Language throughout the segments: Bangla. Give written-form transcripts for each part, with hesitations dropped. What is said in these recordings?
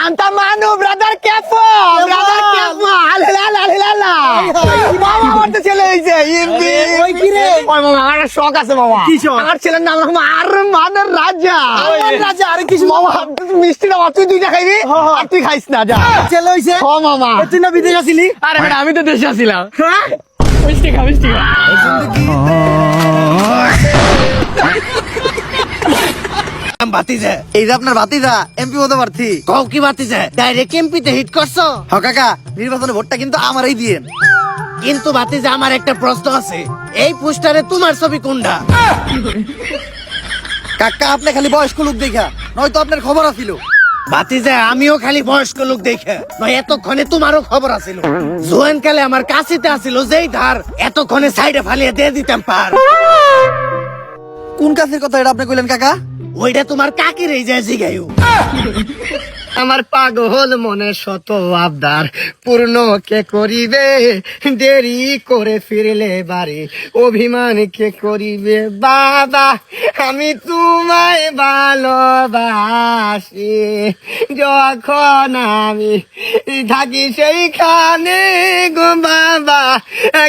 Santa Manu, brother, careful! Brother, careful! Alala! মামা আমার তো ছেলে হয়েছে ইবি ওই কি রে? ওই মামা আমার একটা শখ আছে মামা কি শখ? আমার ছেলের নাম রাখবো আরমানের রাজা রাজা আরে কিছু মামা মিষ্টি না তুই দুইটা খাইবি আর তুই খাইস না যা ছেলে হইছে ও মামা তুই না বিদেশ আসিলি আরে বেটা আমি তো দেশে আসছিলাম হ্যাঁ মিষ্টি খা বাতিজা এই যে আপনার বাতিজা এমপি হতে প্রার্থী কও কি বাতিজা ডাইরেক্ট এমপিতে হিট করছো হ কাকা নির্বাচনে ভোটটা কিন্তু আমারই দিয়েন কিন্তু বাতিজা আমার একটা প্রশ্ন আছে এই পোস্টারে তোমার ছবি কোনটা কাকা আপনি খালি বয়স্ক লোক দেখা নয়তো আপনার খবর আছিল বাতিজা আমিও খালি বয়স্ক লোক দেখে নয় এতক্ষণে তোমারও খবর আছিল জোয়ান কালে আমার কাছেতে আছিল যেই ধার এতক্ষণে সাইডে ফালিয়ে দিয়ে দিতাম পার কোন কাছের কথা এটা আপনি কইলেন কাকা ওইটা তোমার কাকির এই যায় জিগাইও আমার পাগল মনে শত আবদার পূর্ণ কে করিবে দেরি করে ফিরলে বাড়ি অভিমান কে করিবে বাবা আমি তোমায় ভালোবাসি যখন আমি থাকি সেইখানে গো বাবা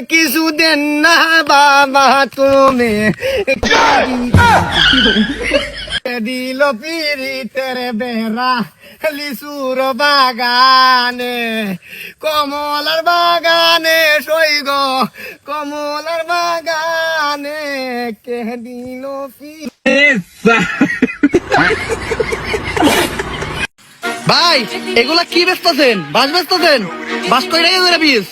কিছু দেন না বাবা তুমি দিল পিরিতের বেড়া লিচুর বাগানে কমলার বাগানে সইগ কমলার বাগানে কে দিল ভাই এগুলা কি বেচতেছেন বাস বেচতেছেন বাস কয় টাকা করে পিস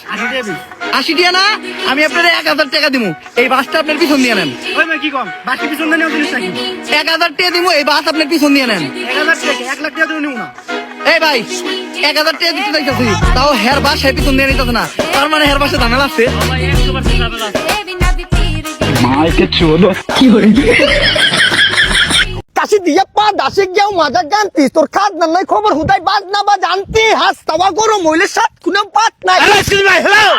80 টাকা না আমি আপনার 1000 টাকা দিমু এই বাসটা আপনার পিছন দিয়ে নেন ওই ভাই কি কম বাকি পিছন দেন জিনিসটা কি 1000 টাকা দিমু এই বাস আপনার পিছন দিয়ে নেন 1000 টাকা 1 লাখ টাকা দিও নিও না এই ভাই 1000 টাকা দিতে চাইতেছি তাও হের বাস হের পিছন দিয়ে নিতেছে না তার মানে হের বাসে ঝামেলা আছে ভাই 100% ঝামেলা আছে কাশি দিয়া পা দাসে গিয়াও মাজা গান্তি তোর খাদ না নাই খবর হুদাই বাজ না বা জানতি হাস তাওয়া করো মহিলা সাত কুনা পাত নাই হ্যালো এক্সকিউজ ভাই হ্যালো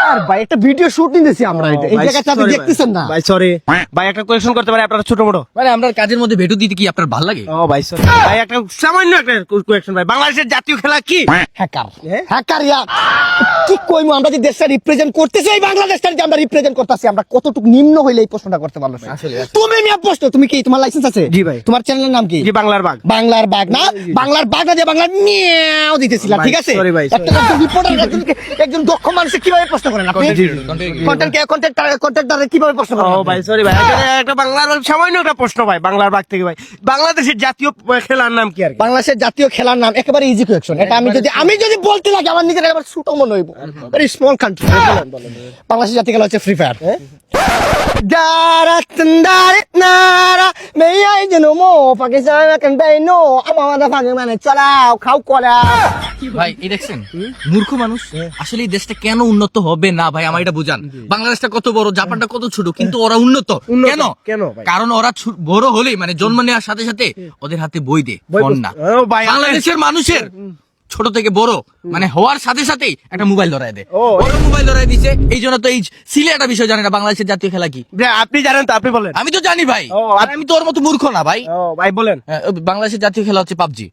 আর ভাই একটা ভিডিও শুট নিতেছি আমরা এটা এই জায়গাটা আপনি দেখতেছেন না ভাই সরি ভাই একটা কোয়েশ্চন করতে পারে আপনারা ছোট মোটো মানে আমরা কাজের মধ্যে ভেটু দিতে কি আপনার ভালো লাগে ও ভাই সরি ভাই একটা সামান্য একটা কোয়েশ্চন ভাই বাংলাদেশের জাতীয় খেলা কি হ্যাকার হ্যাকার ইয়া কি কইমু আমরা যে দেশটা রিপ্রেজেন্ট করতেছি এই বাংলাদেশটা যে আমরা রিপ্রেজেন্ট করতেছি আমরা কতটুকু নিম্ন হইলে এই প্রশ্নটা করতে পারলো তুমি মিয়া প্রশ্ন তুমি কি তোমার লাইসেন্স আছে জি ভাই। তোমার চ্যানেলের নাম কি জি বাংলার বাঘ বাংলার বাঘ না বাংলার বাঘ না যে বাংলার মিয়াও দিতেছিলা ভাই, ঠিক আছে sorry ভাই, একটা রিপোর্টার একজন দক্ষ মানুষকে কিভাবে প্রশ্ন করেন আপনি কন্টেন্টারে কিভাবে প্রশ্ন করেন ও ভাই সরি ভাই একটা বাংলার সামান্য একটা প্রশ্ন ভাই বাংলার বাঘ থেকে ভাই বাংলাদেশের জাতীয় খেলার নাম কি আর কি বাংলাদেশের জাতীয় খেলার নাম একেবারে ইজি কোয়েশ্চন এটা আমি যদি বলতে লাগে আমার নিজের একবার ছোট মনে হইব ভেরি স্মল কান্ট্রি বাংলাদেশের জাতীয় খেলা হচ্ছে free fire Dara tendare nara me ai jeno mo Pakistan kan dai no amada phage মানে চালাও খাও কলা ভাই এই দেখছেন মূর্খ মানুষ আসলে এই দেশটা কেন উন্নত হবে না ভাই আমার এটা বুঝান বাংলাদেশটা কত বড় জাপানটা কত ছোট কিন্তু ওরা উন্নত কেন কেন ভাই? কারণ ওরা বড় হলেই মানে জন্ম নেওয়ার সাথে সাথে ওদের হাতে বই দে ফোন না ও ভাই, বাংলাদেশের মানুষের ছোট থেকে বড় মানে হওয়ার সাথে সাথেই একটা মোবাইল ধরায় দেয় ও, বড় মোবাইল ধরায় দিছে এই জন্য তো এই সিলে একটা বিষয় জানে না বাংলাদেশের জাতীয় খেলা কি ভাই, আপনি জানেন তো আপনি বলেন আমি তো জানি ভাই ও, আর আমি তোর মতো মূর্খ না ভাই ও ভাই বলেন বাংলাদেশের জাতীয় খেলা হচ্ছে পাবজি